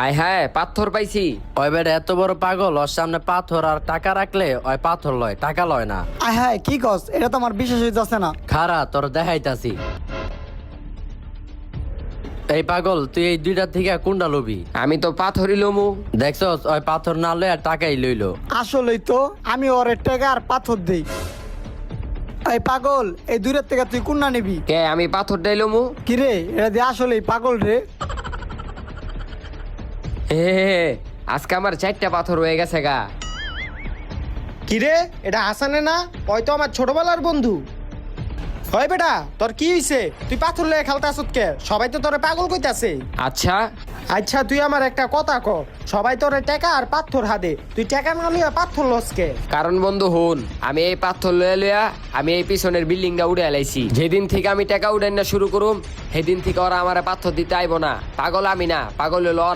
আয় হায় পাথর পাইছি। ওই বেটা এত বড় পাগল, ওর সামনে পাথর আর টাকা রাখলে ওই পাথর লয়, টাকা লয় না। আয় হ্যাঁ কি কস, এটা তো আমার বিশ্বাস হইতেছে না। খারা তোর দেখাইতাছি। এই পাগল, তুই এই দুইটা থেকে কোনটা লবি? আমি তো পাথরই লমু। দেখছস ওই পাথর না লয় আর টাকাই লইলো। আসলেই তো আমি ওর টাকা আর পাথর দেই। এই পাগল, এই দূরের থেকে তুই কোনটা নিবি? কে আমি পাথরটাই লমু। কিরে এটা দিয়ে আসলেই পাগল রে। আজকে আমার 4টা পাথর হয়ে গেছে গা। কিরে এটা হাসানে না? ওই তো আমার ছোটবেলার বন্ধু। হয় বেটা, তোর কি হইছে? তুই পাথর লয়ে খেলতে আসত কে? সবাই তো তোরে পাগল কইতাছে। আচ্ছা আচ্ছা তুই আমার একটা কথা ক, সবাই তোরে টাকা আর পাথর হাদে, তুই টাকা না লিয়া পাথর লস কে? কারণ বন্ধু হুন, আমি এই পাথর লয়ে লইয়া আমি এই পিছনের বিল্ডিংটা উড়ে এলাইছি। যেদিন থেকে আমি টাকা উড়াই না শুরু করুম সেদিন থেকে ওরা আমার পাথর দিতে আইব না। পাগল আমি না, পাগল হলো ওরা।